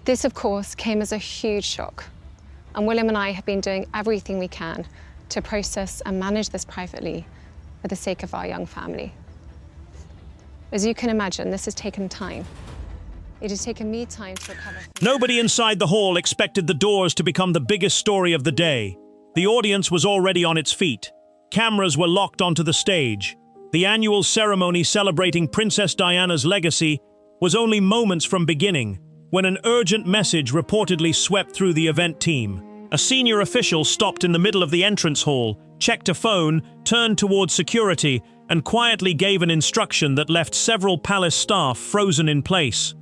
This, of course, came as a huge shock, and William and I have been doing everything we can to process and manage this privately for the sake of our young family. As you can imagine, this has taken time. It has taken me time to recover from... Nobody inside the hall expected the doors to become the biggest story of the day. The audience was already on its feet. Cameras were locked onto the stage. The annual ceremony celebrating Princess Diana's legacy was only moments from beginning, when an urgent message reportedly swept through the event team. A senior official stopped in the middle of the entrance hall, checked a phone, turned towards security, and quietly gave an instruction that left several palace staff frozen in place.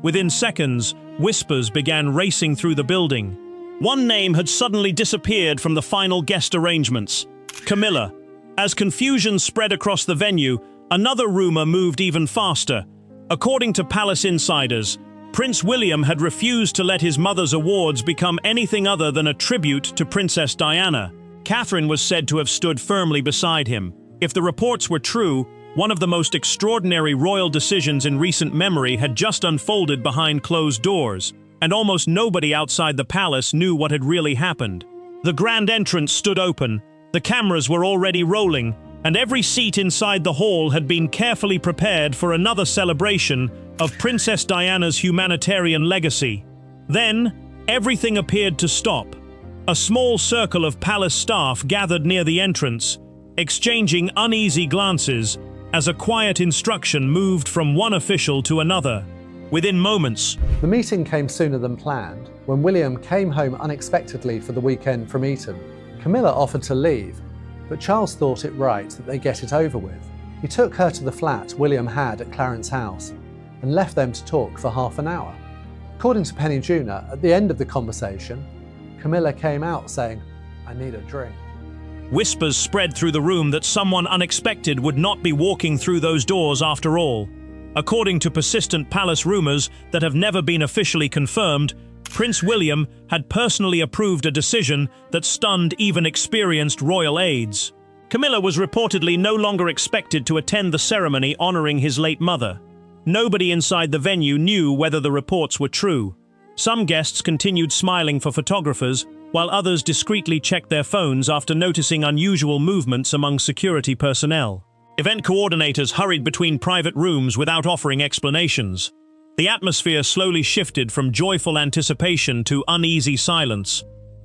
Within seconds, whispers began racing through the building. One name had suddenly disappeared from the final guest arrangements: Camilla. As confusion spread across the venue, another rumor moved even faster. According to palace insiders, Prince William had refused to let his mother's awards become anything other than a tribute to Princess Diana. Catherine was said to have stood firmly beside him. If the reports were true, one of the most extraordinary royal decisions in recent memory had just unfolded behind closed doors, and almost nobody outside the palace knew what had really happened. The grand entrance stood open, the cameras were already rolling, and every seat inside the hall had been carefully prepared for another celebration of Princess Diana's humanitarian legacy. Then, everything appeared to stop. A small circle of palace staff gathered near the entrance, exchanging uneasy glances as a quiet instruction moved from one official to another. Within moments, the meeting came sooner than planned. When William came home unexpectedly for the weekend from Eton, Camilla offered to leave, but Charles thought it right that they get it over with. He took her to the flat William had at Clarence House and left them to talk for half an hour. According to Penny Jr., at the end of the conversation, Camilla came out saying, "I need a drink." whispers spread through the room that someone unexpected would not be walking through those doors after all. According to persistent palace rumors that have never been officially confirmed, Prince William had personally approved a decision that stunned even experienced royal aides. Camilla was reportedly no longer expected to attend the ceremony honoring his late mother. Nobody inside the venue knew whether the reports were true. Some guests continued smiling for photographers, while others discreetly checked their phones after noticing unusual movements among security personnel. Event coordinators hurried between private rooms without offering explanations. The atmosphere slowly shifted from joyful anticipation to uneasy silence.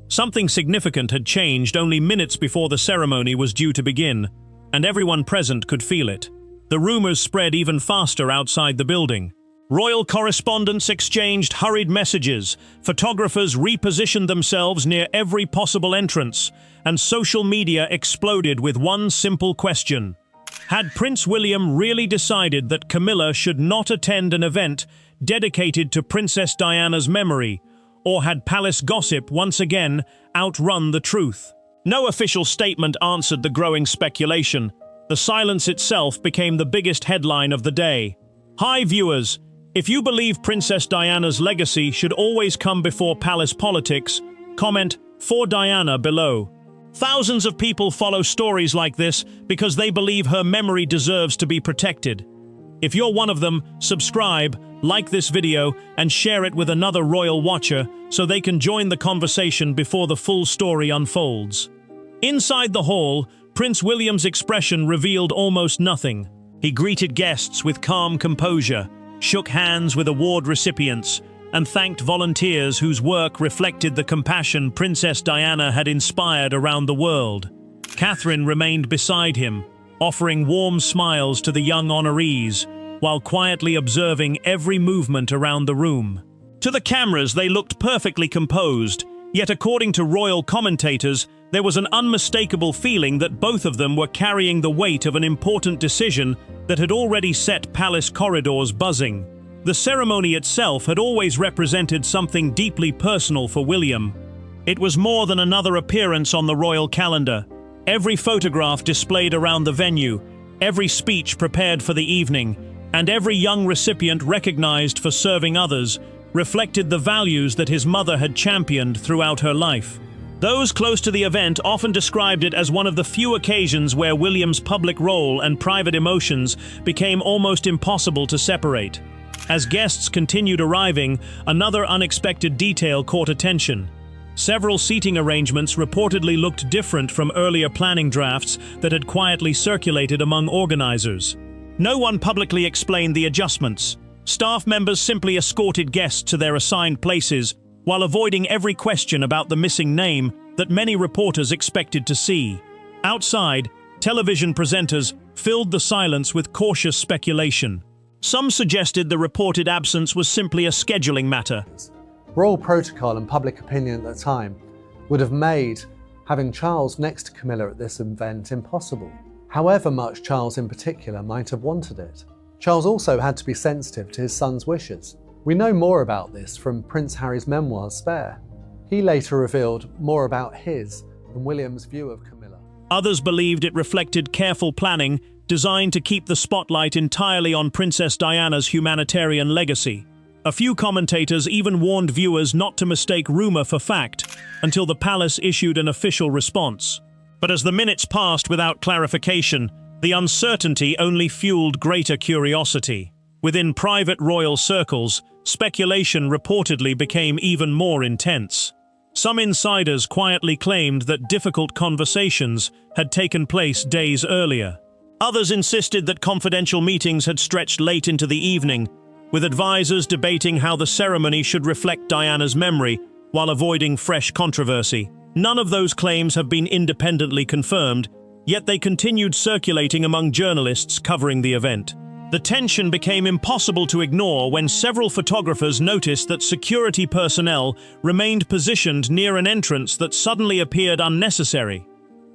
Something significant had changed only minutes before the ceremony was due to begin, and everyone present could feel it. The rumors spread even faster outside the building. Royal correspondents exchanged hurried messages, photographers repositioned themselves near every possible entrance, and social media exploded with one simple question. Had Prince William really decided that Camilla should not attend an event dedicated to Princess Diana's memory, or had palace gossip once again outrun the truth? No official statement answered the growing speculation. The silence itself became the biggest headline of the day. Hi viewers, if you believe Princess Diana's legacy should always come before palace politics, comment "For Diana" below. Thousands of people follow stories like this because they believe her memory deserves to be protected. If you're one of them, subscribe, like this video, and share it with another royal watcher so they can join the conversation before the full story unfolds. Inside the hall, Prince William's expression revealed almost nothing. He greeted guests with calm composure, shook hands with award recipients, and thanked volunteers whose work reflected the compassion Princess Diana had inspired around the world. Catherine remained beside him, offering warm smiles to the young honorees, while quietly observing every movement around the room. To the cameras, they looked perfectly composed, yet according to royal commentators, there was an unmistakable feeling that both of them were carrying the weight of an important decision that had already set palace corridors buzzing. The ceremony itself had always represented something deeply personal for William. It was more than another appearance on the royal calendar. Every photograph displayed around the venue, every speech prepared for the evening, and every young recipient recognized for serving others reflected the values that his mother had championed throughout her life. Those close to the event often described it as one of the few occasions where William's public role and private emotions became almost impossible to separate. As guests continued arriving, another unexpected detail caught attention. Several seating arrangements reportedly looked different from earlier planning drafts that had quietly circulated among organizers. No one publicly explained the adjustments. Staff members simply escorted guests to their assigned places while avoiding every question about the missing name that many reporters expected to see. Outside, television presenters filled the silence with cautious speculation. Some suggested the reported absence was simply a scheduling matter. Royal protocol and public opinion at the time would have made having Charles next to Camilla at this event impossible, however much Charles in particular might have wanted it. Charles also had to be sensitive to his son's wishes. We know more about this from Prince Harry's memoirs Spare. He later revealed more about his and William's view of Camilla. Others believed it reflected careful planning designed to keep the spotlight entirely on Princess Diana's humanitarian legacy. A few commentators even warned viewers not to mistake rumor for fact until the palace issued an official response. But as the minutes passed without clarification, the uncertainty only fueled greater curiosity. Within private royal circles, speculation reportedly became even more intense. Some insiders quietly claimed that difficult conversations had taken place days earlier. Others insisted that confidential meetings had stretched late into the evening, with advisors debating how the ceremony should reflect Diana's memory while avoiding fresh controversy. None of those claims have been independently confirmed, yet they continued circulating among journalists covering the event. The tension became impossible to ignore when several photographers noticed that security personnel remained positioned near an entrance that suddenly appeared unnecessary.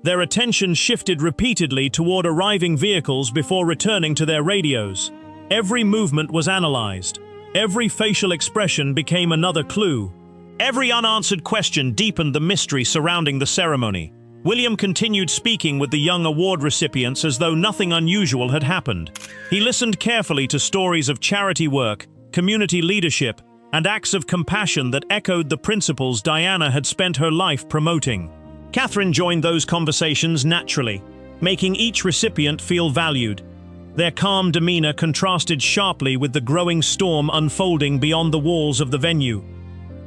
Their attention shifted repeatedly toward arriving vehicles before returning to their radios. Every movement was analyzed. Every facial expression became another clue. Every unanswered question deepened the mystery surrounding the ceremony. William continued speaking with the young award recipients as though nothing unusual had happened. He listened carefully to stories of charity work, community leadership, and acts of compassion that echoed the principles Diana had spent her life promoting. Catherine joined those conversations naturally, making each recipient feel valued. Their calm demeanor contrasted sharply with the growing storm unfolding beyond the walls of the venue.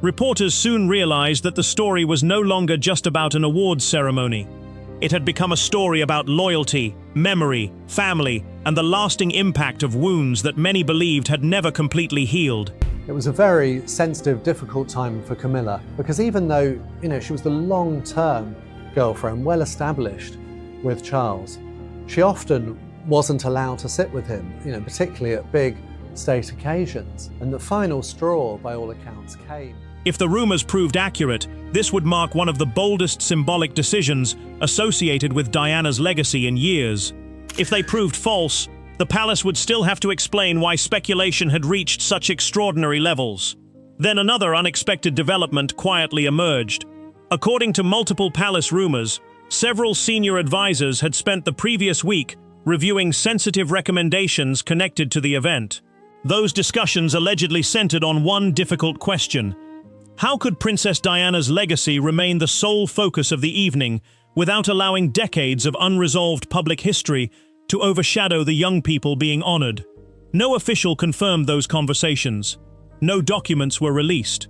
Reporters soon realized that the story was no longer just about an awards ceremony. It had become a story about loyalty, memory, family, and the lasting impact of wounds that many believed had never completely healed. It was a very sensitive, difficult time for Camilla, because even though, she was the long-term girlfriend, well established with Charles, she often wasn't allowed to sit with him, particularly at big state occasions. And the final straw, by all accounts, came. If the rumors proved accurate, this would mark one of the boldest symbolic decisions associated with Diana's legacy in years. If they proved false, the palace would still have to explain why speculation had reached such extraordinary levels. Then another unexpected development quietly emerged. According to multiple palace rumors, several senior advisors had spent the previous week reviewing sensitive recommendations connected to the event. Those discussions allegedly centered on one difficult question: how could Princess Diana's legacy remain the sole focus of the evening without allowing decades of unresolved public history to overshadow the young people being honored? No official confirmed those conversations. No documents were released.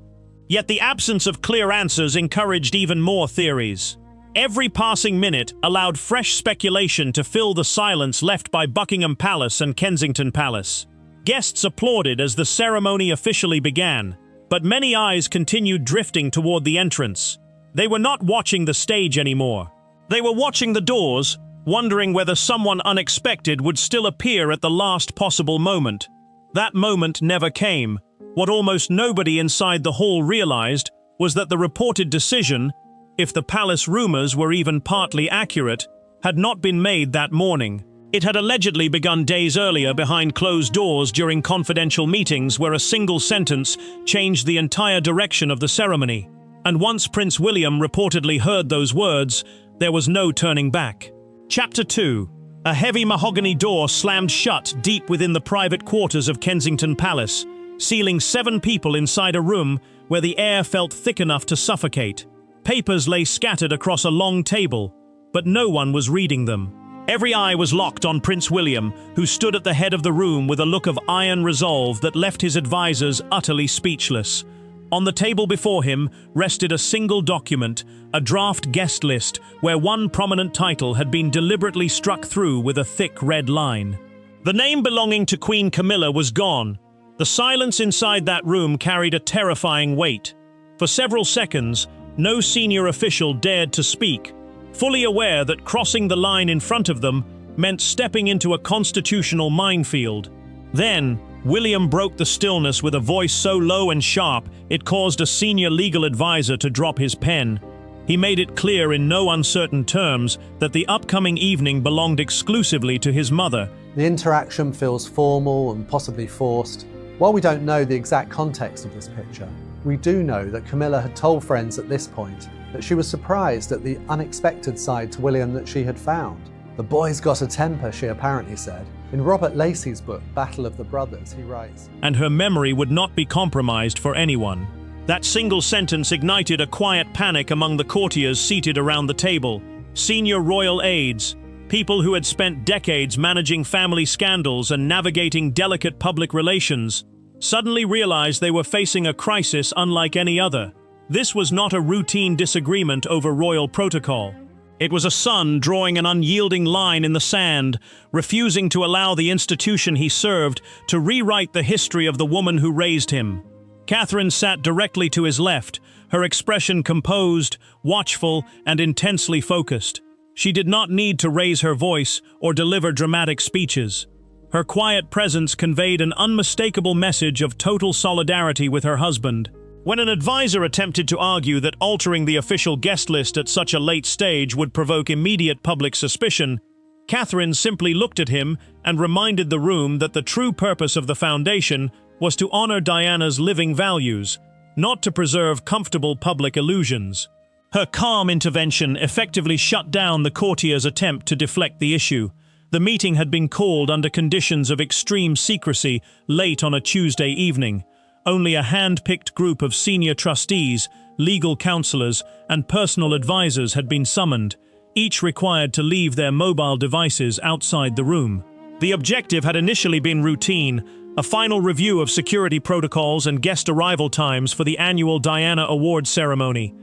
Yet the absence of clear answers encouraged even more theories. Every passing minute allowed fresh speculation to fill the silence left by Buckingham Palace and Kensington Palace. Guests applauded as the ceremony officially began, but many eyes continued drifting toward the entrance. They were not watching the stage anymore. They were watching the doors, wondering whether someone unexpected would still appear at the last possible moment. That moment never came. What almost nobody inside the hall realized was that the reported decision, if the palace rumors were even partly accurate, had not been made that morning. It had allegedly begun days earlier behind closed doors during confidential meetings where a single sentence changed the entire direction of the ceremony. And once Prince William reportedly heard those words, there was no turning back. Chapter 2. A heavy mahogany door slammed shut deep within the private quarters of Kensington Palace, sealing 7 people inside a room where the air felt thick enough to suffocate. Papers lay scattered across a long table, but no one was reading them. Every eye was locked on Prince William, who stood at the head of the room with a look of iron resolve that left his advisors utterly speechless. On the table before him rested a single document, a draft guest list, where one prominent title had been deliberately struck through with a thick red line. The name belonging to Queen Camilla was gone. The silence inside that room carried a terrifying weight. For several seconds, no senior official dared to speak, fully aware that crossing the line in front of them meant stepping into a constitutional minefield. Then, William broke the stillness with a voice so low and sharp it caused a senior legal advisor to drop his pen. He made it clear in no uncertain terms that the upcoming evening belonged exclusively to his mother. The interaction feels formal and possibly forced. While we don't know the exact context of this picture, we do know that Camilla had told friends at this point that she was surprised at the unexpected side to William that she had found. "The boy's got a temper," she apparently said. In Robert Lacey's book, Battle of the Brothers, he writes, "And her memory would not be compromised for anyone." That single sentence ignited a quiet panic among the courtiers seated around the table. Senior royal aides, people who had spent decades managing family scandals and navigating delicate public relations, suddenly realized they were facing a crisis unlike any other. This was not a routine disagreement over royal protocol. It was a son drawing an unyielding line in the sand, refusing to allow the institution he served to rewrite the history of the woman who raised him. Catherine sat directly to his left, her expression composed, watchful, and intensely focused. She did not need to raise her voice or deliver dramatic speeches. Her quiet presence conveyed an unmistakable message of total solidarity with her husband. When an advisor attempted to argue that altering the official guest list at such a late stage would provoke immediate public suspicion, Catherine simply looked at him and reminded the room that the true purpose of the foundation was to honor Diana's living values, not to preserve comfortable public illusions. Her calm intervention effectively shut down the courtiers' attempt to deflect the issue. The meeting had been called under conditions of extreme secrecy late on a Tuesday evening. Only a hand-picked group of senior trustees, legal counselors, and personal advisors had been summoned, each required to leave their mobile devices outside the room. The objective had initially been routine, a final review of security protocols and guest arrival times for the annual Diana Awards ceremony.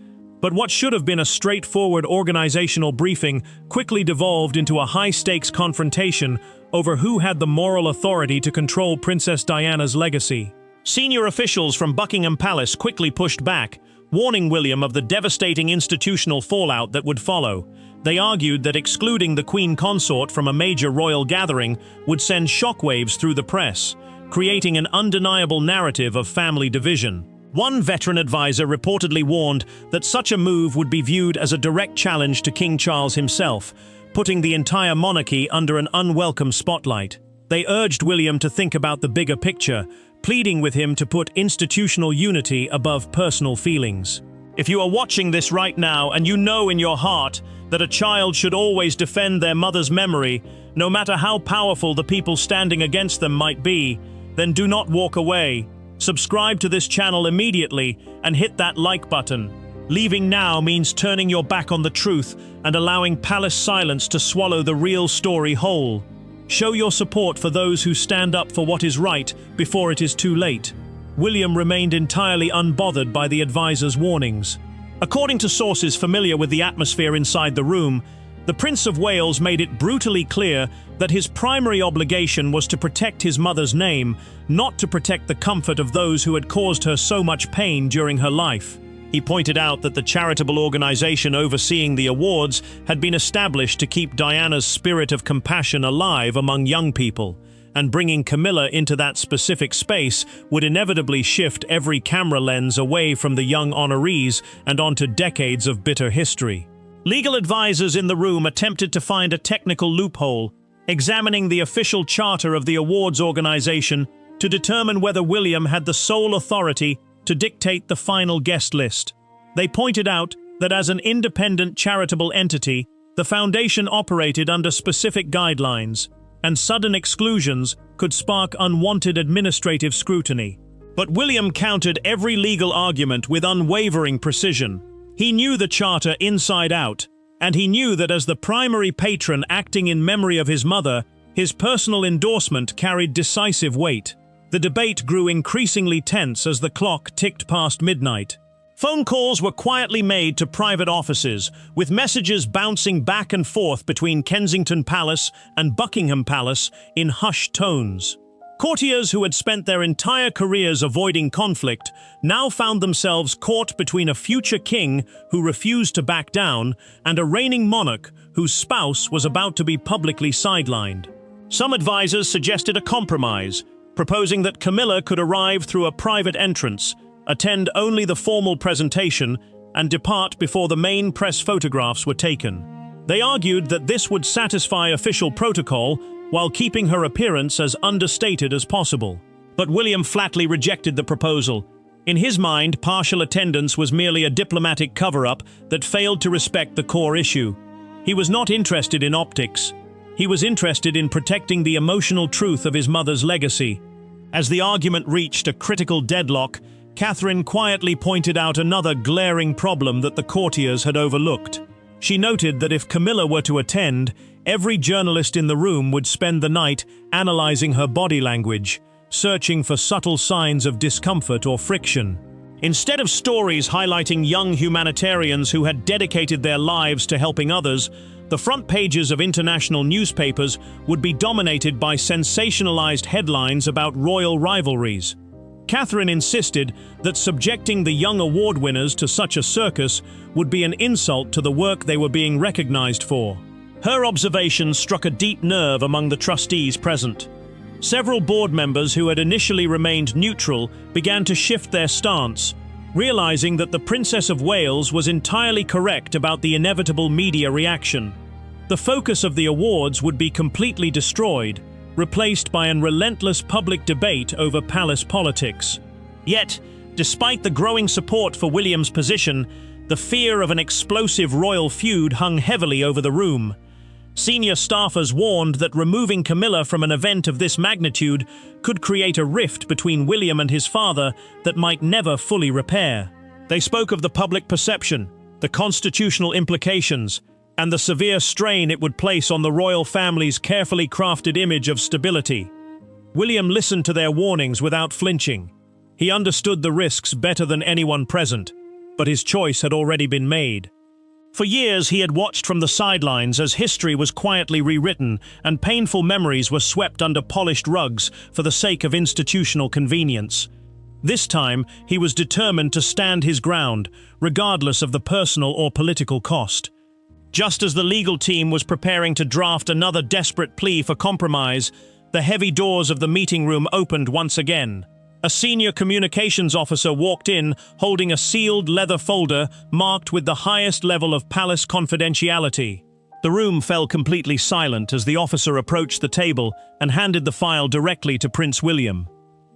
But what should have been a straightforward organizational briefing quickly devolved into a high-stakes confrontation over who had the moral authority to control Princess Diana's legacy. Senior officials from Buckingham Palace quickly pushed back, warning William of the devastating institutional fallout that would follow. They argued that excluding the Queen Consort from a major royal gathering would send shockwaves through the press, creating an undeniable narrative of family division. One veteran advisor reportedly warned that such a move would be viewed as a direct challenge to King Charles himself, putting the entire monarchy under an unwelcome spotlight. They urged William to think about the bigger picture, pleading with him to put institutional unity above personal feelings. If you are watching this right now and you know in your heart that a child should always defend their mother's memory, no matter how powerful the people standing against them might be, then do not walk away. Subscribe to this channel immediately and hit that like button. Leaving now means turning your back on the truth and allowing palace silence to swallow the real story whole. Show your support for those who stand up for what is right before it is too late. William remained entirely unbothered by the advisor's warnings. According to sources familiar with the atmosphere inside the room, the Prince of Wales made it brutally clear that his primary obligation was to protect his mother's name, not to protect the comfort of those who had caused her so much pain during her life. He pointed out that the charitable organization overseeing the awards had been established to keep Diana's spirit of compassion alive among young people, and bringing Camilla into that specific space would inevitably shift every camera lens away from the young honorees and onto decades of bitter history. Legal advisors in the room attempted to find a technical loophole, examining the official charter of the awards organization to determine whether William had the sole authority to dictate the final guest list. They pointed out that as an independent charitable entity, the foundation operated under specific guidelines, and sudden exclusions could spark unwanted administrative scrutiny. But William countered every legal argument with unwavering precision. He knew the charter inside out, and he knew that as the primary patron acting in memory of his mother, his personal endorsement carried decisive weight. The debate grew increasingly tense as the clock ticked past midnight. Phone calls were quietly made to private offices, with messages bouncing back and forth between Kensington Palace and Buckingham Palace in hushed tones. Courtiers who had spent their entire careers avoiding conflict now found themselves caught between a future king who refused to back down and a reigning monarch whose spouse was about to be publicly sidelined. Some advisors suggested a compromise, proposing that Camilla could arrive through a private entrance, attend only the formal presentation, and depart before the main press photographs were taken. They argued that this would satisfy official protocol while keeping her appearance as understated as possible. But William flatly rejected the proposal. In his mind, partial attendance was merely a diplomatic cover-up that failed to respect the core issue. He was not interested in optics. He was interested in protecting the emotional truth of his mother's legacy. As the argument reached a critical deadlock, Catherine quietly pointed out another glaring problem that the courtiers had overlooked. She noted that if Camilla were to attend, every journalist in the room would spend the night analyzing her body language, searching for subtle signs of discomfort or friction. Instead of stories highlighting young humanitarians who had dedicated their lives to helping others, the front pages of international newspapers would be dominated by sensationalized headlines about royal rivalries. Catherine insisted that subjecting the young award winners to such a circus would be an insult to the work they were being recognized for. Her observations struck a deep nerve among the trustees present. Several board members who had initially remained neutral began to shift their stance, realizing that the Princess of Wales was entirely correct about the inevitable media reaction. The focus of the awards would be completely destroyed, replaced by an relentless public debate over palace politics. Yet, despite the growing support for William's position, the fear of an explosive royal feud hung heavily over the room. Senior staffers warned that removing Camilla from an event of this magnitude could create a rift between William and his father that might never fully repair. They spoke of the public perception, the constitutional implications, and the severe strain it would place on the royal family's carefully crafted image of stability. William listened to their warnings without flinching. He understood the risks better than anyone present, but his choice had already been made. For years he had watched from the sidelines as history was quietly rewritten and painful memories were swept under polished rugs for the sake of institutional convenience. This time he was determined to stand his ground, regardless of the personal or political cost. Just as the legal team was preparing to draft another desperate plea for compromise, the heavy doors of the meeting room opened once again. A senior communications officer walked in, holding a sealed leather folder marked with the highest level of palace confidentiality. The room fell completely silent as the officer approached the table and handed the file directly to Prince William.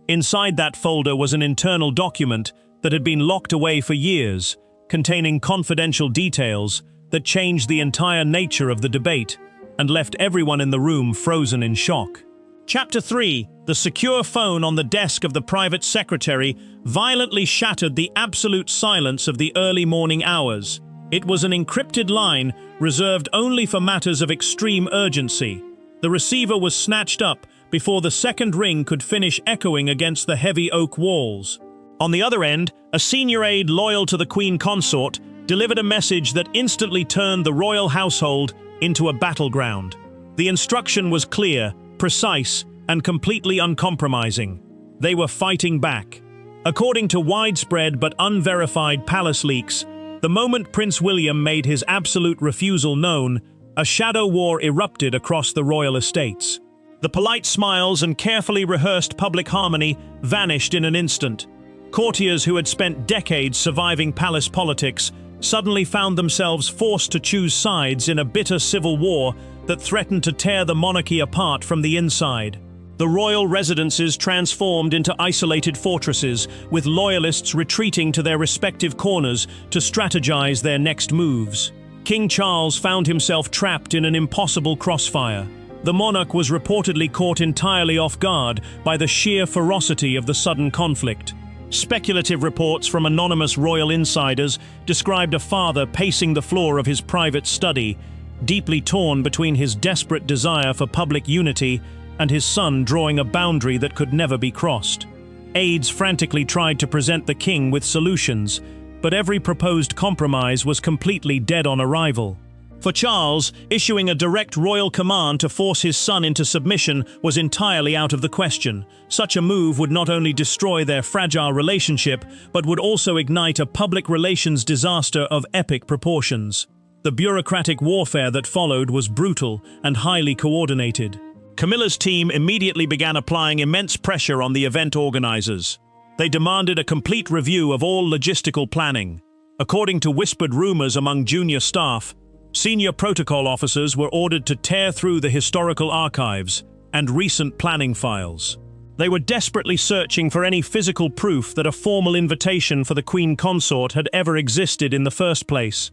Inside that folder was an internal document that had been locked away for years, containing confidential details that changed the entire nature of the debate and left everyone in the room frozen in shock. Chapter 3. The secure phone on the desk of the private secretary violently shattered the absolute silence of the early morning hours. It was an encrypted line reserved only for matters of extreme urgency. The receiver was snatched up before the second ring could finish echoing against the heavy oak walls. On the other end, a senior aide loyal to the Queen Consort delivered a message that instantly turned the royal household into a battleground. The instruction was clear, precise, and completely uncompromising. They were fighting back. According to widespread but unverified palace leaks, the moment Prince William made his absolute refusal known, a shadow war erupted across the royal estates. The polite smiles and carefully rehearsed public harmony vanished in an instant. Courtiers who had spent decades surviving palace politics suddenly found themselves forced to choose sides in a bitter civil war that threatened to tear the monarchy apart from the inside. The royal residences transformed into isolated fortresses, with loyalists retreating to their respective corners to strategize their next moves. King Charles found himself trapped in an impossible crossfire. The monarch was reportedly caught entirely off guard by the sheer ferocity of the sudden conflict. Speculative reports from anonymous royal insiders described a father pacing the floor of his private study, deeply torn between his desperate desire for public unity and his son drawing a boundary that could never be crossed. Aides frantically tried to present the king with solutions, but every proposed compromise was completely dead on arrival. For Charles, issuing a direct royal command to force his son into submission was entirely out of the question. Such a move would not only destroy their fragile relationship, but would also ignite a public relations disaster of epic proportions. The bureaucratic warfare that followed was brutal and highly coordinated. Camilla's team immediately began applying immense pressure on the event organizers. They demanded a complete review of all logistical planning. According to whispered rumors among junior staff, senior protocol officers were ordered to tear through the historical archives and recent planning files. They were desperately searching for any physical proof that a formal invitation for the Queen Consort had ever existed in the first place.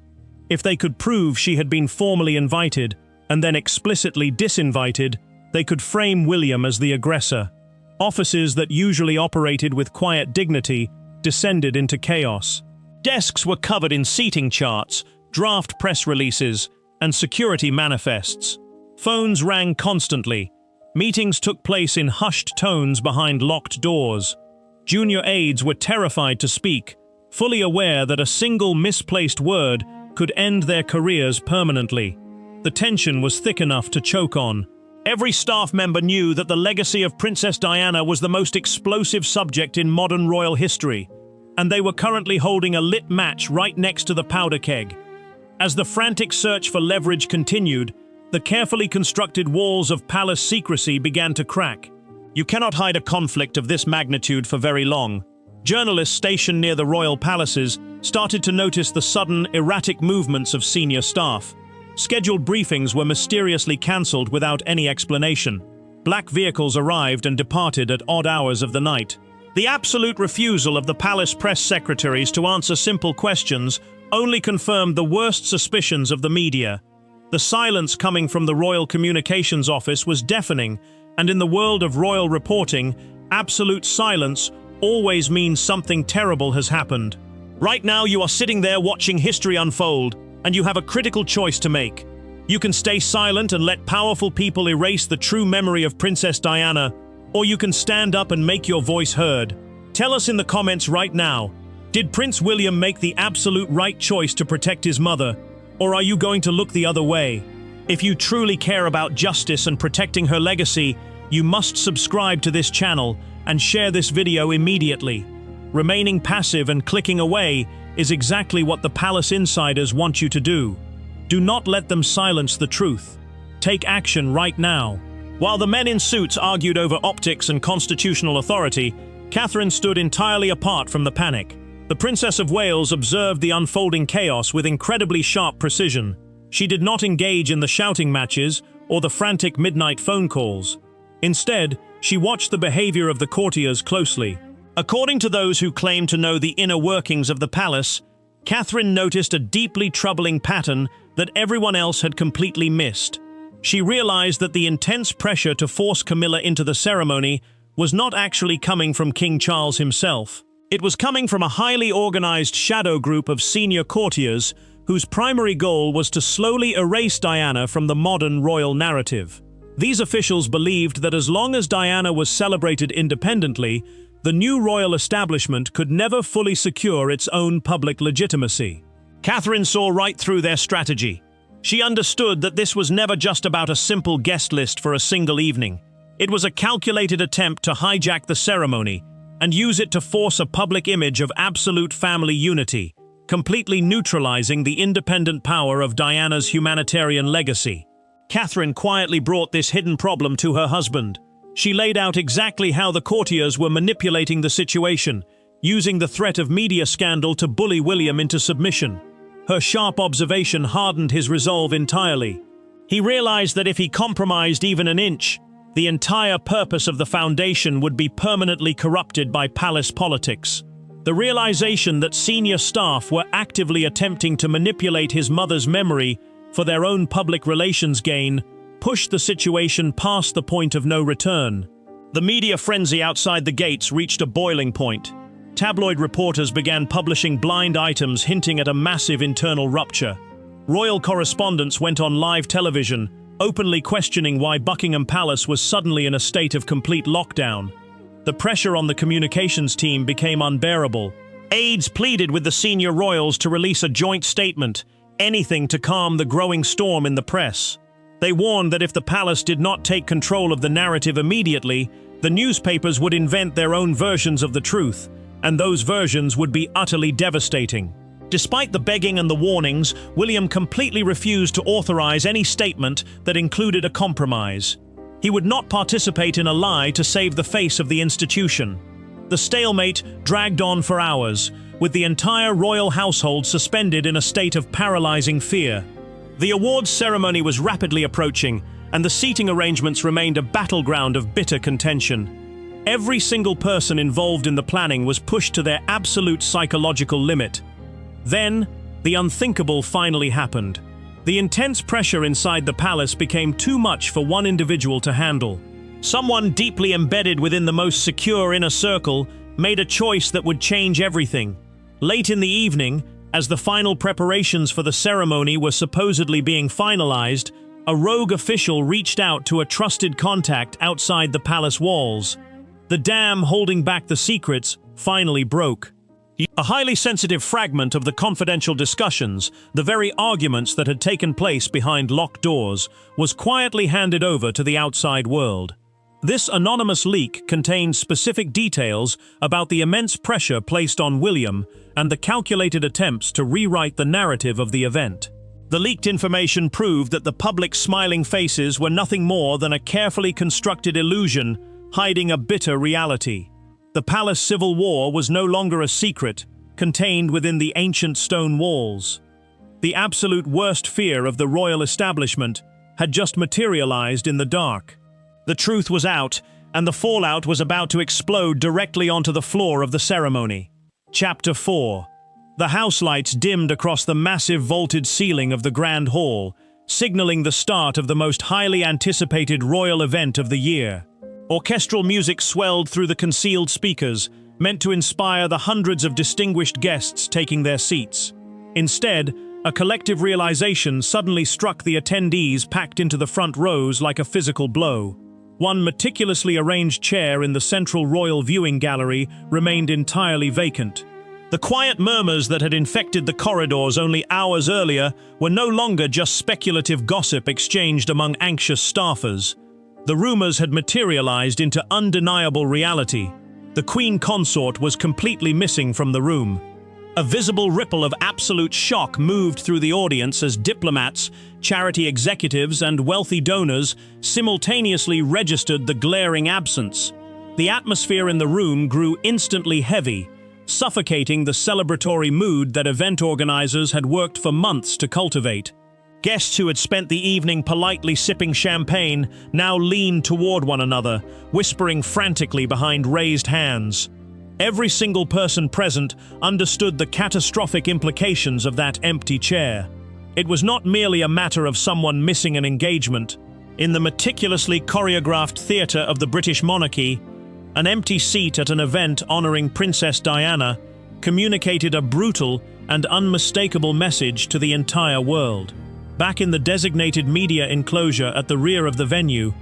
If they could prove she had been formally invited and then explicitly disinvited, they could frame William as the aggressor. Offices that usually operated with quiet dignity descended into chaos. Desks were covered in seating charts, draft press releases, and security manifests. Phones rang constantly. Meetings took place in hushed tones behind locked doors. Junior aides were terrified to speak, fully aware that a single misplaced word could end their careers permanently. The tension was thick enough to choke on. Every staff member knew that the legacy of Princess Diana was the most explosive subject in modern royal history, and they were currently holding a lit match right next to the powder keg. As the frantic search for leverage continued, the carefully constructed walls of palace secrecy began to crack. You cannot hide a conflict of this magnitude for very long. Journalists stationed near the royal palaces started to notice the sudden, erratic movements of senior staff. Scheduled briefings were mysteriously cancelled without any explanation. Black vehicles arrived and departed at odd hours of the night. The absolute refusal of the palace press secretaries to answer simple questions only confirmed the worst suspicions of the media. The silence coming from the Royal Communications Office was deafening, and in the world of royal reporting, absolute silence always means something terrible has happened. Right now you are sitting there watching history unfold, and you have a critical choice to make. You can stay silent and let powerful people erase the true memory of Princess Diana, or you can stand up and make your voice heard. Tell us in the comments right now, did Prince William make the absolute right choice to protect his mother, or are you going to look the other way? If you truly care about justice and protecting her legacy, you must subscribe to this channel and share this video immediately. Remaining passive and clicking away is exactly what the palace insiders want you to do. Do not let them silence the truth. Take action right now. While the men in suits argued over optics and constitutional authority, Catherine stood entirely apart from the panic. The Princess of Wales observed the unfolding chaos with incredibly sharp precision. She did not engage in the shouting matches or the frantic midnight phone calls. Instead, she watched the behavior of the courtiers closely. According to those who claim to know the inner workings of the palace, Catherine noticed a deeply troubling pattern that everyone else had completely missed. She realized that the intense pressure to force Camilla into the ceremony was not actually coming from King Charles himself. It was coming from a highly organized shadow group of senior courtiers whose primary goal was to slowly erase Diana from the modern royal narrative. These officials believed that as long as Diana was celebrated independently, the new royal establishment could never fully secure its own public legitimacy. Catherine saw right through their strategy. She understood that this was never just about a simple guest list for a single evening. It was a calculated attempt to hijack the ceremony and use it to force a public image of absolute family unity, completely neutralizing the independent power of Diana's humanitarian legacy. Catherine quietly brought this hidden problem to her husband. She laid out exactly how the courtiers were manipulating the situation, using the threat of media scandal to bully William into submission. Her sharp observation hardened his resolve entirely. He realized that if he compromised even an inch, the entire purpose of the foundation would be permanently corrupted by palace politics. The realization that senior staff were actively attempting to manipulate his mother's memory for their own public relations gain pushed the situation past the point of no return. The media frenzy outside the gates reached a boiling point. tabloid reporters began publishing blind items hinting at a massive internal rupture. Royal correspondents went on live television, openly questioning why Buckingham Palace was suddenly in a state of complete lockdown. The pressure on the communications team became unbearable. Aides pleaded with the senior royals to release a joint statement, anything to calm the growing storm in the press. They warned that if the palace did not take control of the narrative immediately, the newspapers would invent their own versions of the truth, and those versions would be utterly devastating. Despite the begging and the warnings, William completely refused to authorize any statement that included a compromise. He would not participate in a lie to save the face of the institution. The stalemate dragged on for hours, with the entire royal household suspended in a state of paralyzing fear. The awards ceremony was rapidly approaching, and the seating arrangements remained a battleground of bitter contention. Every single person involved in the planning was pushed to their absolute psychological limit. Then, the unthinkable finally happened. The intense pressure inside the palace became too much for one individual to handle. Someone deeply embedded within the most secure inner circle made a choice that would change everything. Late in the evening, as the final preparations for the ceremony were supposedly being finalized, a rogue official reached out to a trusted contact outside the palace walls. The dam holding back the secrets finally broke. A highly sensitive fragment of the confidential discussions, the very arguments that had taken place behind locked doors, was quietly handed over to the outside world. This anonymous leak contained specific details about the immense pressure placed on William and the calculated attempts to rewrite the narrative of the event. The leaked information proved that the public's smiling faces were nothing more than a carefully constructed illusion hiding a bitter reality. The palace civil war was no longer a secret, contained within the ancient stone walls. The absolute worst fear of the royal establishment had just materialized in the dark. The truth was out, and the fallout was about to explode directly onto the floor of the ceremony. Chapter 4. The house lights dimmed across the massive vaulted ceiling of the Grand Hall, signaling the start of the most highly anticipated royal event of the year. Orchestral music swelled through the concealed speakers, meant to inspire the hundreds of distinguished guests taking their seats. Instead, a collective realization suddenly struck the attendees packed into the front rows like a physical blow. One meticulously arranged chair in the central royal viewing gallery remained entirely vacant. The quiet murmurs that had infected the corridors only hours earlier were no longer just speculative gossip exchanged among anxious staffers. The rumors had materialized into undeniable reality. The Queen Consort was completely missing from the room. A visible ripple of absolute shock moved through the audience as diplomats, charity executives, and wealthy donors simultaneously registered the glaring absence. The atmosphere in the room grew instantly heavy, suffocating the celebratory mood that event organizers had worked for months to cultivate. Guests who had spent the evening politely sipping champagne now leaned toward one another, whispering frantically behind raised hands. Every single person present understood the catastrophic implications of that empty chair. It was not merely a matter of someone missing an engagement. In the meticulously choreographed theatre of the British monarchy, an empty seat at an event honoring Princess Diana communicated a brutal and unmistakable message to the entire world. Back in the designated media enclosure at the rear of the venue,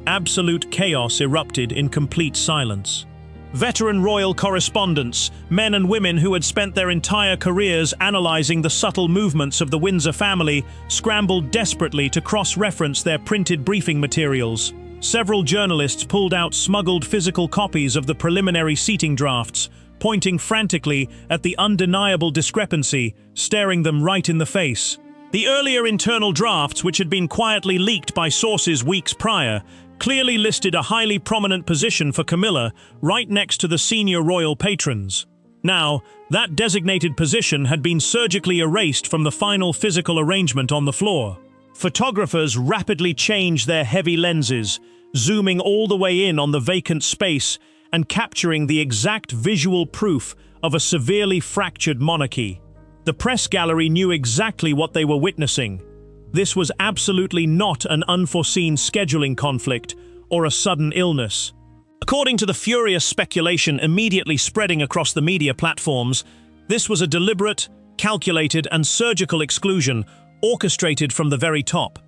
absolute chaos erupted in complete silence. Veteran royal correspondents, men and women who had spent their entire careers analyzing the subtle movements of the Windsor family, scrambled desperately to cross-reference their printed briefing materials. Several journalists pulled out smuggled physical copies of the preliminary seating drafts, pointing frantically at the undeniable discrepancy, staring them right in the face. The earlier internal drafts, which had been quietly leaked by sources weeks prior, clearly listed a highly prominent position for Camilla right next to the senior royal patrons. Now, that designated position had been surgically erased from the final physical arrangement on the floor. Photographers rapidly changed their heavy lenses, zooming all the way in on the vacant space and capturing the exact visual proof of a severely fractured monarchy. The press gallery knew exactly what they were witnessing. This was absolutely not an unforeseen scheduling conflict or a sudden illness. According to the furious speculation immediately spreading across the media platforms, this was a deliberate, calculated and surgical exclusion orchestrated from the very top.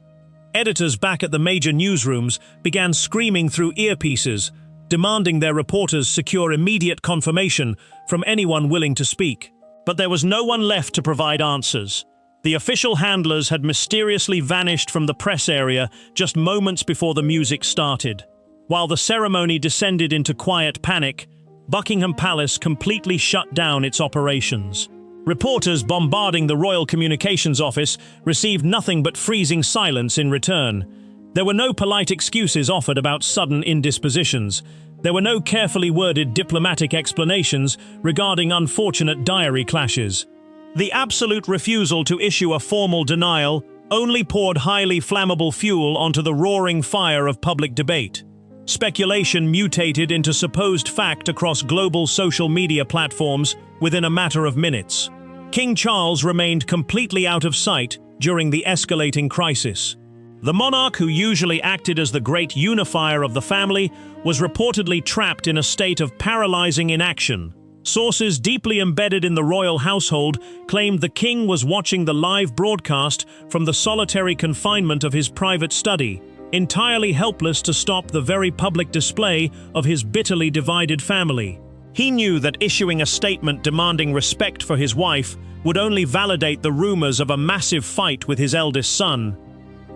Editors back at the major newsrooms began screaming through earpieces, demanding their reporters secure immediate confirmation from anyone willing to speak. But there was no one left to provide answers. The official handlers had mysteriously vanished from the press area just moments before the music started. While the ceremony descended into quiet panic, Buckingham Palace completely shut down its operations. Reporters bombarding the Royal Communications Office received nothing but freezing silence in return. There were no polite excuses offered about sudden indispositions. There were no carefully worded diplomatic explanations regarding unfortunate diary clashes. The absolute refusal to issue a formal denial only poured highly flammable fuel onto the roaring fire of public debate. Speculation mutated into supposed fact across global social media platforms within a matter of minutes. King Charles remained completely out of sight during the escalating crisis. The monarch, who usually acted as the great unifier of the family, was reportedly trapped in a state of paralyzing inaction. Sources deeply embedded in the royal household claimed the king was watching the live broadcast from the solitary confinement of his private study, entirely helpless to stop the very public display of his bitterly divided family. He knew that issuing a statement demanding respect for his wife would only validate the rumors of a massive fight with his eldest son.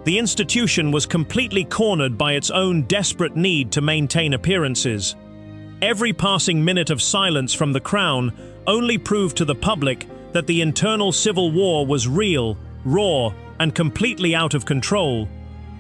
The institution was completely cornered by its own desperate need to maintain appearances. Every passing minute of silence from the crown only proved to the public that the internal civil war was real, raw, and completely out of control.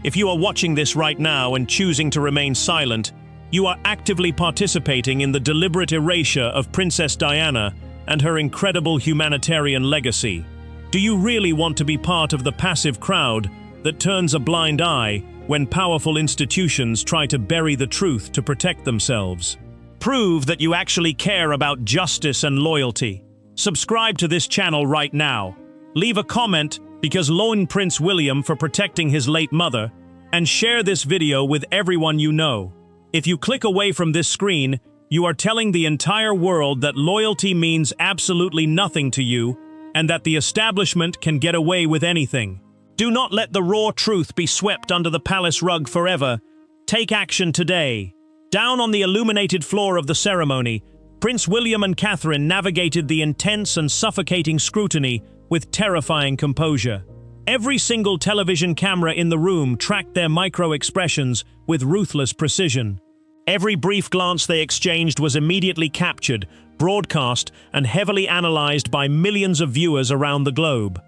If you are watching this right now and choosing to remain silent, you are actively participating in the deliberate erasure of Princess Diana and her incredible humanitarian legacy. Do you really want to be part of the passive crowd that turns a blind eye when powerful institutions try to bury the truth to protect themselves? Prove that you actually care about justice and loyalty. Subscribe to this channel right now. Leave a comment because loan Prince William for protecting his late mother, and share this video with everyone you know. If you click away from this screen, you are telling the entire world that loyalty means absolutely nothing to you and that the establishment can get away with anything. Do not let the raw truth be swept under the palace rug forever. Take action today. Down on the illuminated floor of the ceremony, Prince William and Catherine navigated the intense and suffocating scrutiny with terrifying composure. Every single television camera in the room tracked their micro-expressions with ruthless precision. Every brief glance they exchanged was immediately captured, broadcast, and heavily analyzed by millions of viewers around the globe.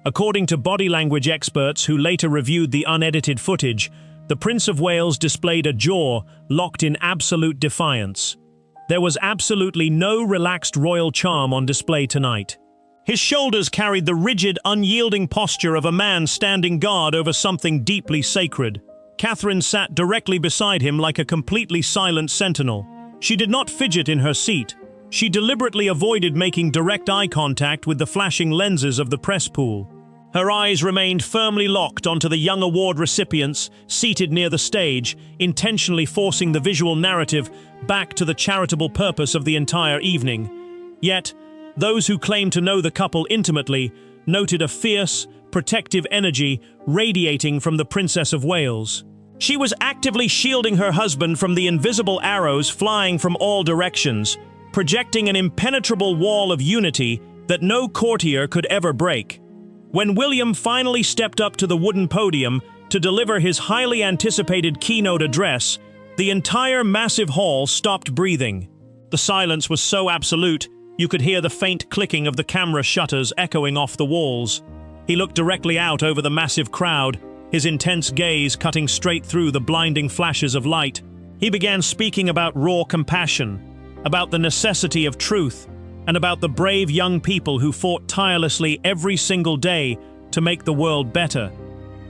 According to body language experts who later reviewed the unedited footage, the Prince of Wales displayed a jaw locked in absolute defiance. There was absolutely no relaxed royal charm on display tonight. His shoulders carried the rigid, unyielding posture of a man standing guard over something deeply sacred. Catherine sat directly beside him like a completely silent sentinel. She did not fidget in her seat. She deliberately avoided making direct eye contact with the flashing lenses of the press pool. Her eyes remained firmly locked onto the young award recipients seated near the stage, intentionally forcing the visual narrative back to the charitable purpose of the entire evening. Yet, those who claimed to know the couple intimately noted a fierce, protective energy radiating from the Princess of Wales. She was actively shielding her husband from the invisible arrows flying from all directions, projecting an impenetrable wall of unity that no courtier could ever break. When William finally stepped up to the wooden podium to deliver his highly anticipated keynote address, the entire massive hall stopped breathing. The silence was so absolute, you could hear the faint clicking of the camera shutters echoing off the walls. He looked directly out over the massive crowd, his intense gaze cutting straight through the blinding flashes of light. He began speaking about raw compassion, about the necessity of truth, and about the brave young people who fought tirelessly every single day to make the world better.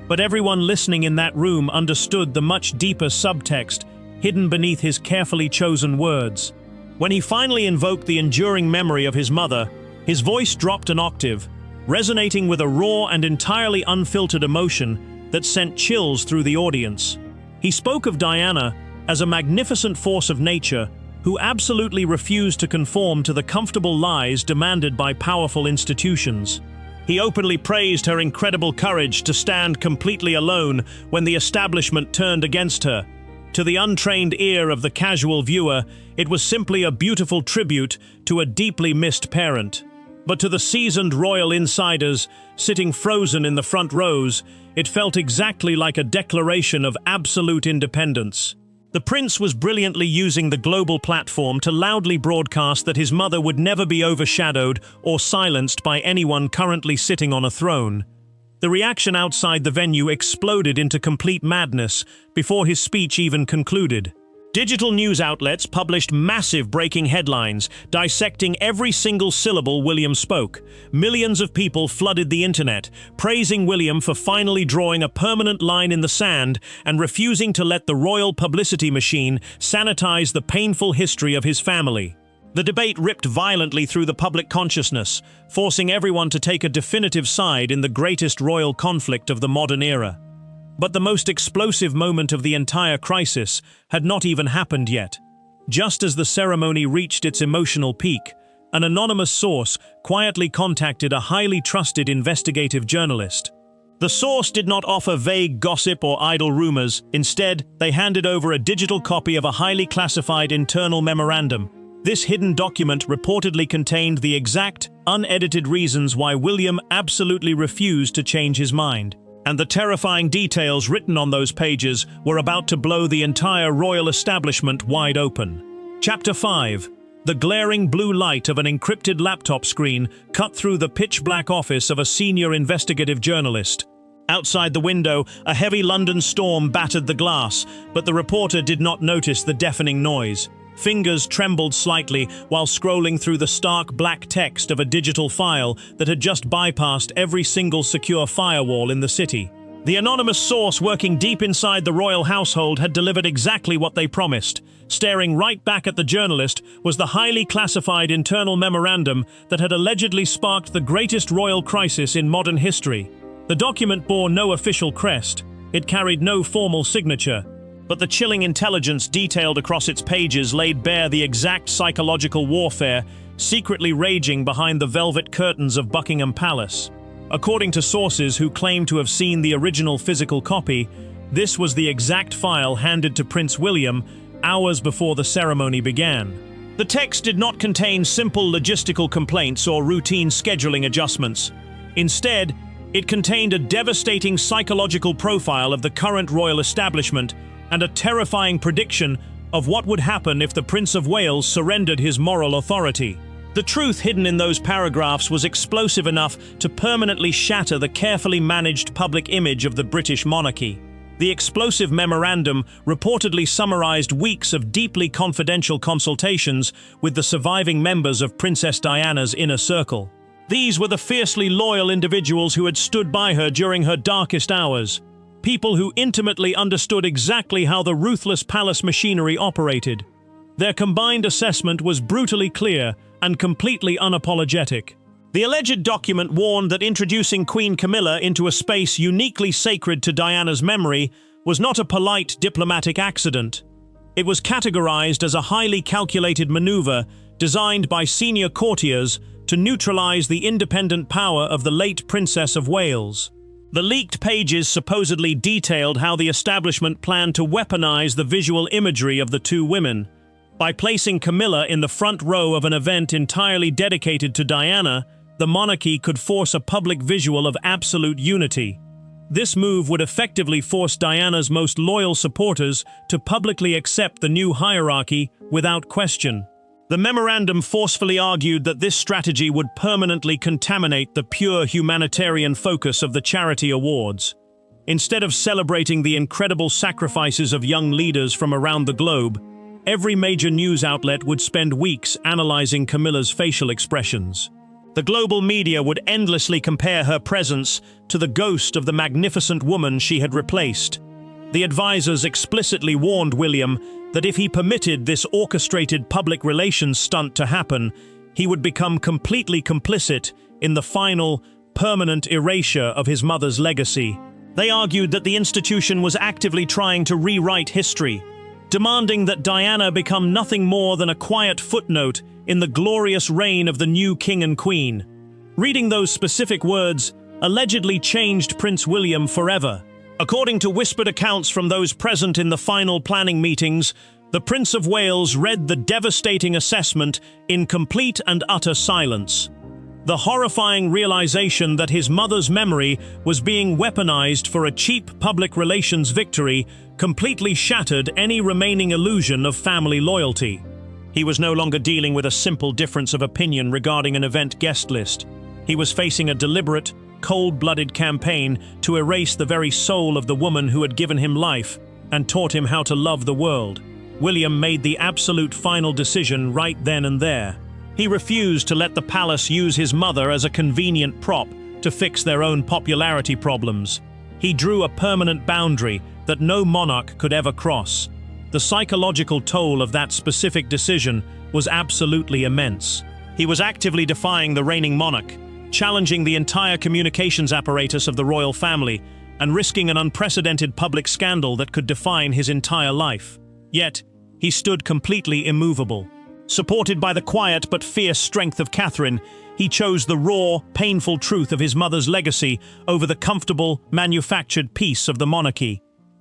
But everyone listening in that room understood the much deeper subtext hidden beneath his carefully chosen words. When he finally invoked the enduring memory of his mother, his voice dropped an octave, resonating with a raw and entirely unfiltered emotion that sent chills through the audience. He spoke of Diana as a magnificent force of nature who absolutely refused to conform to the comfortable lies demanded by powerful institutions. He openly praised her incredible courage to stand completely alone when the establishment turned against her. To the untrained ear of the casual viewer, it was simply a beautiful tribute to a deeply missed parent. But to the seasoned royal insiders, sitting frozen in the front rows, it felt exactly like a declaration of absolute independence. The prince was brilliantly using the global platform to loudly broadcast that his mother would never be overshadowed or silenced by anyone currently sitting on a throne. The reaction outside the venue exploded into complete madness before his speech even concluded. Digital news outlets published massive breaking headlines, dissecting every single syllable William spoke. Millions of people flooded the internet, praising William for finally drawing a permanent line in the sand and refusing to let the royal publicity machine sanitize the painful history of his family. The debate ripped violently through the public consciousness, forcing everyone to take a definitive side in the greatest royal conflict of the modern era. But the most explosive moment of the entire crisis had not even happened yet. Just as the ceremony reached its emotional peak, an anonymous source quietly contacted a highly trusted investigative journalist. The source did not offer vague gossip or idle rumors. Instead, they handed over a digital copy of a highly classified internal memorandum. This hidden document reportedly contained the exact, unedited reasons why William absolutely refused to change his mind. And the terrifying details written on those pages were about to blow the entire royal establishment wide open. Chapter 5. The glaring blue light of an encrypted laptop screen cut through the pitch-black office of a senior investigative journalist. Outside the window, a heavy London storm battered the glass, but the reporter did not notice the deafening noise. Fingers trembled slightly while scrolling through the stark black text of a digital file that had just bypassed every single secure firewall in the city. The anonymous source working deep inside the royal household had delivered exactly what they promised. Staring right back at the journalist was the highly classified internal memorandum that had allegedly sparked the greatest royal crisis in modern history. The document bore no official crest. It carried no formal signature. But the chilling intelligence detailed across its pages laid bare the exact psychological warfare secretly raging behind the velvet curtains of Buckingham Palace. According to sources who claim to have seen the original physical copy, this was the exact file handed to Prince William hours before the ceremony began. The text did not contain simple logistical complaints or routine scheduling adjustments. Instead, it contained a devastating psychological profile of the current royal establishment and a terrifying prediction of what would happen if the Prince of Wales surrendered his moral authority. The truth hidden in those paragraphs was explosive enough to permanently shatter the carefully managed public image of the British monarchy. The explosive memorandum reportedly summarized weeks of deeply confidential consultations with the surviving members of Princess Diana's inner circle. These were the fiercely loyal individuals who had stood by her during her darkest hours. People who intimately understood exactly how the ruthless palace machinery operated. Their combined assessment was brutally clear and completely unapologetic. The alleged document warned that introducing Queen Camilla into a space uniquely sacred to Diana's memory was not a polite diplomatic accident. It was categorized as a highly calculated maneuver designed by senior courtiers to neutralize the independent power of the late Princess of Wales. The leaked pages supposedly detailed how the establishment planned to weaponize the visual imagery of the two women. By placing Camilla in the front row of an event entirely dedicated to Diana, the monarchy could force a public visual of absolute unity. This move would effectively force Diana's most loyal supporters to publicly accept the new hierarchy without question. The memorandum forcefully argued that this strategy would permanently contaminate the pure humanitarian focus of the charity awards. Instead of celebrating the incredible sacrifices of young leaders from around the globe, every major news outlet would spend weeks analyzing Camilla's facial expressions. The global media would endlessly compare her presence to the ghost of the magnificent woman she had replaced. The advisors explicitly warned William that if he permitted this orchestrated public relations stunt to happen, he would become completely complicit in the final, permanent erasure of his mother's legacy. They argued that the institution was actively trying to rewrite history, demanding that Diana become nothing more than a quiet footnote in the glorious reign of the new king and queen. Reading those specific words allegedly changed Prince William forever. According to whispered accounts from those present in the final planning meetings, the Prince of Wales read the devastating assessment in complete and utter silence. The horrifying realization that his mother's memory was being weaponized for a cheap public relations victory completely shattered any remaining illusion of family loyalty. He was no longer dealing with a simple difference of opinion regarding an event guest list. He was facing a deliberate, cold-blooded campaign to erase the very soul of the woman who had given him life and taught him how to love the world. William made the absolute final decision right then and there. He refused to let the palace use his mother as a convenient prop to fix their own popularity problems. He drew a permanent boundary that no monarch could ever cross. The psychological toll of that specific decision was absolutely immense. He was actively defying the reigning monarch, challenging the entire communications apparatus of the royal family, and risking an unprecedented public scandal that could define his entire life. Yet, he stood completely immovable. Supported by the quiet but fierce strength of Catherine, he chose the raw, painful truth of his mother's legacy over the comfortable, manufactured peace of the monarchy.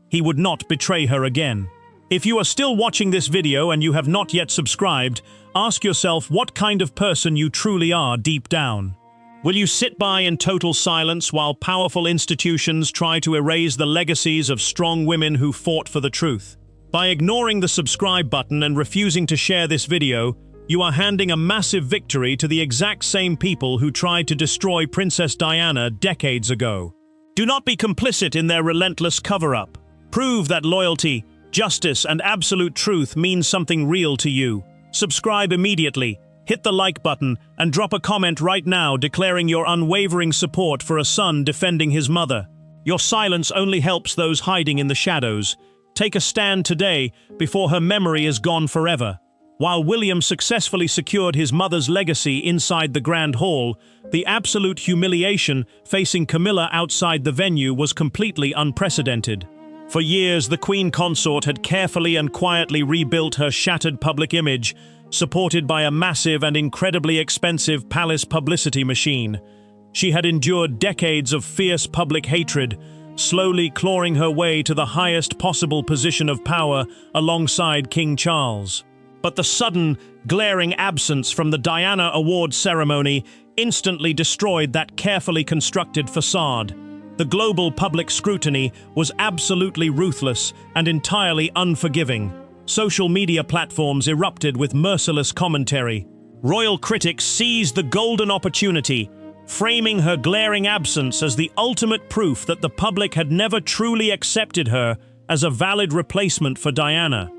He would not betray her again. If you are still watching this video and you have not yet subscribed, ask yourself what kind of person you truly are deep down. Will you sit by in total silence while powerful institutions try to erase the legacies of strong women who fought for the truth? By ignoring the subscribe button and refusing to share this video, you are handing a massive victory to the exact same people who tried to destroy Princess Diana decades ago. Do not be complicit in their relentless cover-up. Prove that loyalty, justice, and absolute truth means something real to you. Subscribe immediately, hit the like button, and drop a comment right now declaring your unwavering support for a son defending his mother. Your silence only helps those hiding in the shadows. Take a stand today before her memory is gone forever. While William successfully secured his mother's legacy inside the Grand Hall, the absolute humiliation facing Camilla outside the venue was completely unprecedented. For years, the Queen Consort had carefully and quietly rebuilt her shattered public image, supported by a massive and incredibly expensive palace publicity machine. She had endured decades of fierce public hatred, slowly clawing her way to the highest possible position of power alongside King Charles. But the sudden, glaring absence from the Diana Award ceremony instantly destroyed that carefully constructed facade. The global public scrutiny was absolutely ruthless and entirely unforgiving. Social media platforms erupted with merciless commentary. Royal critics seized the golden opportunity, framing her glaring absence as the ultimate proof that the public had never truly accepted her as a valid replacement for Diana.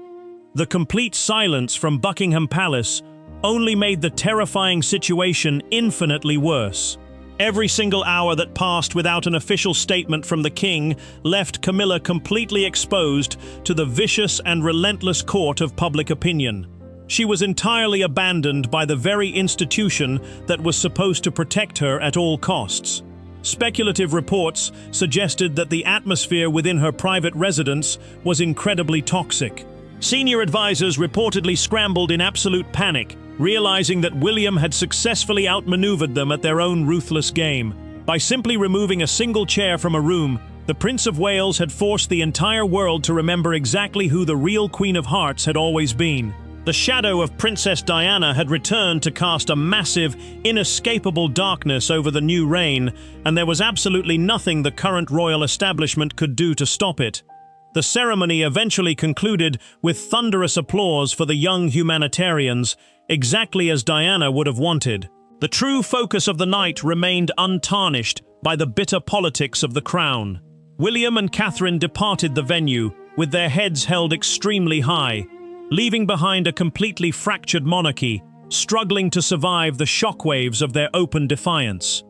The complete silence from Buckingham Palace only made the terrifying situation infinitely worse. Every single hour that passed without an official statement from the king left Camilla completely exposed to the vicious and relentless court of public opinion. She was entirely abandoned by the very institution that was supposed to protect her at all costs. Speculative reports suggested that the atmosphere within her private residence was incredibly toxic. Senior advisors reportedly scrambled in absolute panic, realizing that William had successfully outmaneuvered them at their own ruthless game. By simply removing a single chair from a room, the Prince of Wales had forced the entire world to remember exactly who the real Queen of Hearts had always been. The shadow of Princess Diana had returned to cast a massive, inescapable darkness over the new reign, and there was absolutely nothing the current royal establishment could do to stop it. The ceremony eventually concluded with thunderous applause for the young humanitarians, exactly as Diana would have wanted. The true focus of the night remained untarnished by the bitter politics of the crown. William and Catherine departed the venue, with their heads held extremely high, leaving behind a completely fractured monarchy, struggling to survive the shockwaves of their open defiance.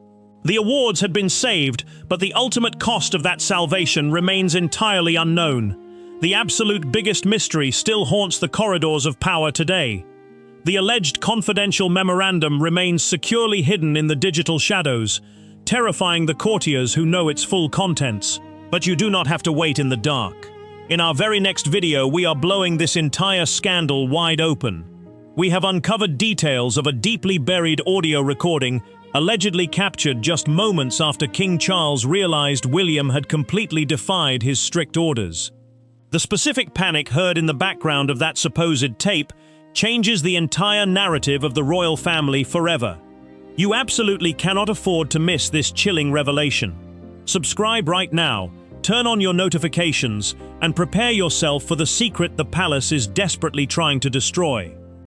The awards had been saved, but the ultimate cost of that salvation remains entirely unknown. The absolute biggest mystery still haunts the corridors of power today. The alleged confidential memorandum remains securely hidden in the digital shadows, terrifying the courtiers who know its full contents. But you do not have to wait in the dark. In our very next video, we are blowing this entire scandal wide open. We have uncovered details of a deeply buried audio recording allegedly captured just moments after King Charles realized William had completely defied his strict orders. The specific panic heard in the background of that supposed tape changes the entire narrative of the royal family forever. You absolutely cannot afford to miss this chilling revelation. Subscribe right now, turn on your notifications, and prepare yourself for the secret the palace is desperately trying to destroy.